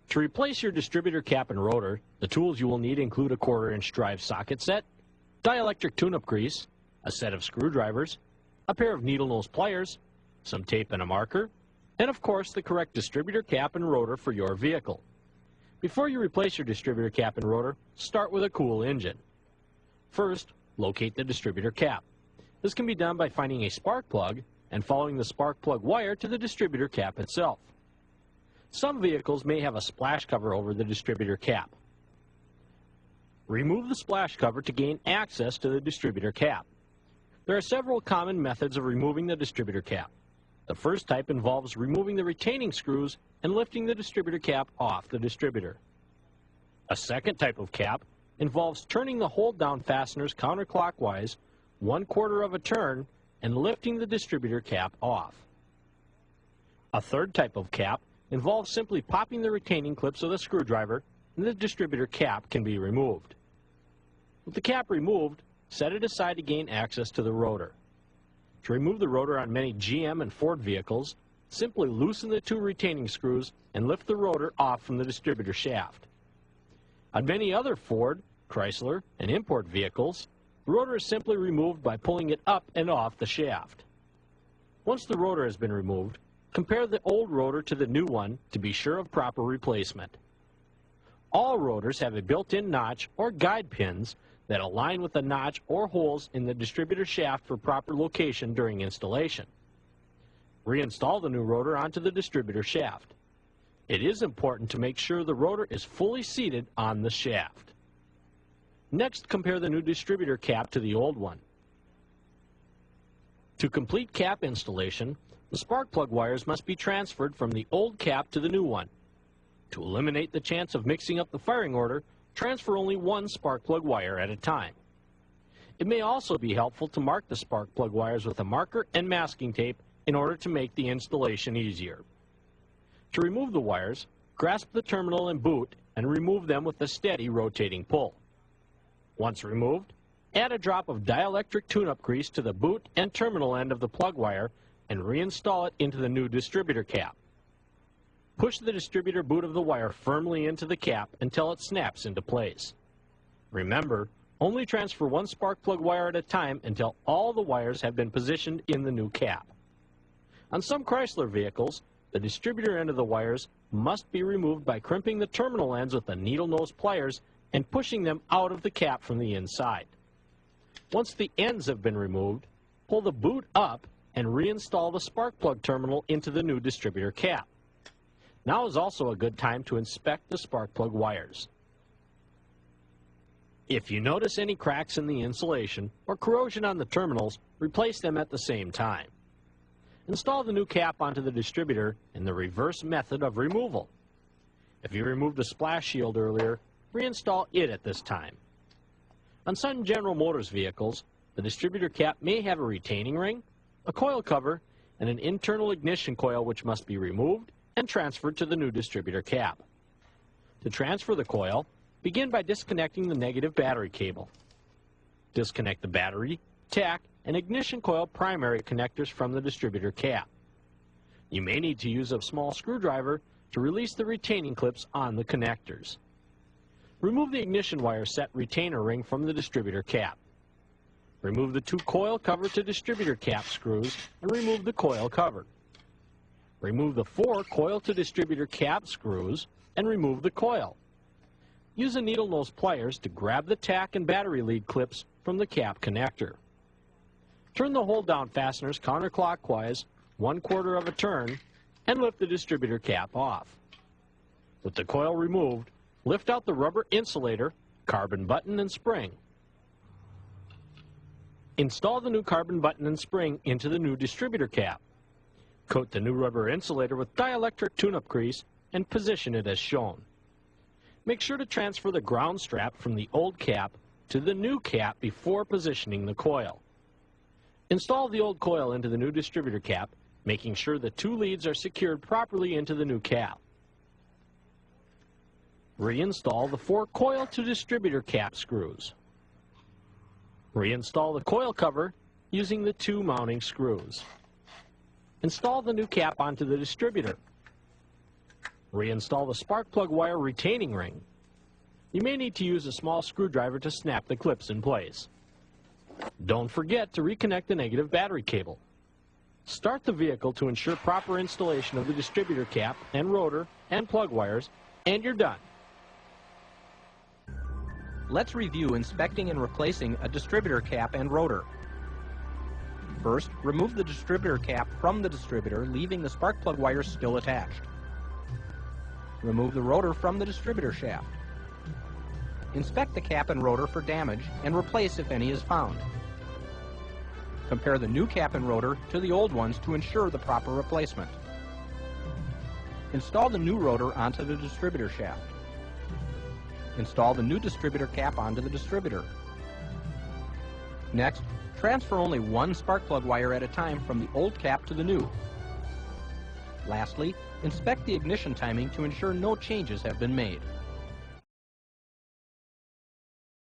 To replace your distributor cap and rotor, the tools you will need include a 1/4-inch drive socket set, dielectric tune-up grease, a set of screwdrivers, a pair of needle nose pliers, some tape and a marker, and of course the correct distributor cap and rotor for your vehicle. Before you replace your distributor cap and rotor, start with a cool engine. First, locate the distributor cap. This can be done by finding a spark plug and following the spark plug wire to the distributor cap itself. Some vehicles may have a splash cover over the distributor cap. Remove the splash cover to gain access to the distributor cap. There are several common methods of removing the distributor cap. The first type involves removing the retaining screws and lifting the distributor cap off the distributor. A second type of cap involves turning the hold-down fasteners counterclockwise 1/4 of a turn and lifting the distributor cap off. A third type of cap involves simply popping the retaining clips with a screwdriver and the distributor cap can be removed. With the cap removed, set it aside to gain access to the rotor. To remove the rotor on many GM and Ford vehicles, simply loosen the 2 retaining screws and lift the rotor off from the distributor shaft. On many other Ford, Chrysler, and import vehicles, the rotor is simply removed by pulling it up and off the shaft. Once the rotor has been removed, compare the old rotor to the new one to be sure of proper replacement. All rotors have a built-in notch or guide pins that align with the notch or holes in the distributor shaft for proper location during installation. Reinstall the new rotor onto the distributor shaft. It is important to make sure the rotor is fully seated on the shaft. Next, compare the new distributor cap to the old one. To complete cap installation, the spark plug wires must be transferred from the old cap to the new one. To eliminate the chance of mixing up the firing order, transfer only one spark plug wire at a time. It may also be helpful to mark the spark plug wires with a marker and masking tape in order to make the installation easier. To remove the wires, grasp the terminal and boot and remove them with a steady rotating pull. Once removed, add a drop of dielectric tune-up grease to the boot and terminal end of the plug wire and reinstall it into the new distributor cap. Push the distributor boot of the wire firmly into the cap until it snaps into place. Remember, only transfer one spark plug wire at a time until all the wires have been positioned in the new cap. On some Chrysler vehicles, the distributor end of the wires must be removed by crimping the terminal ends with the needle nose pliers and pushing them out of the cap from the inside. Once the ends have been removed, pull the boot up and reinstall the spark plug terminal into the new distributor cap. Now is also a good time to inspect the spark plug wires. If you notice any cracks in the insulation or corrosion on the terminals, replace them at the same time. Install the new cap onto the distributor in the reverse method of removal. If you removed the splash shield earlier, reinstall it at this time. On some General Motors vehicles, the distributor cap may have a retaining ring, a coil cover, and an internal ignition coil which must be removed and transferred to the new distributor cap. To transfer the coil, begin by disconnecting the negative battery cable. Disconnect the battery, tach, and ignition coil primary connectors from the distributor cap. You may need to use a small screwdriver to release the retaining clips on the connectors. Remove the ignition wire set retainer ring from the distributor cap. Remove the 2 coil cover to distributor cap screws and remove the coil cover. Remove the 4 coil to distributor cap screws and remove the coil. Use a needle nose pliers to grab the tach and battery lead clips from the cap connector. Turn the hold-down fasteners counterclockwise 1/4 of a turn and lift the distributor cap off. With the coil removed, lift out the rubber insulator, carbon button, and spring. Install the new carbon button and spring into the new distributor cap. Coat the new rubber insulator with dielectric tune-up grease and position it as shown. Make sure to transfer the ground strap from the old cap to the new cap before positioning the coil. Install the old coil into the new distributor cap, making sure the 2 leads are secured properly into the new cap. Reinstall the 4 coil to distributor cap screws. Reinstall the coil cover using the 2 mounting screws. Install the new cap onto the distributor. Reinstall the spark plug wire retaining ring. You may need to use a small screwdriver to snap the clips in place. Don't forget to reconnect the negative battery cable. Start the vehicle to ensure proper installation of the distributor cap and rotor and plug wires, and you're done. Let's review inspecting and replacing a distributor cap and rotor. First, remove the distributor cap from the distributor, leaving the spark plug wires still attached. Remove the rotor from the distributor shaft. Inspect the cap and rotor for damage and replace if any is found. Compare the new cap and rotor to the old ones to ensure the proper replacement. Install the new rotor onto the distributor shaft. Install the new distributor cap onto the distributor. Next, transfer only one spark plug wire at a time from the old cap to the new. Lastly, inspect the ignition timing to ensure no changes have been made.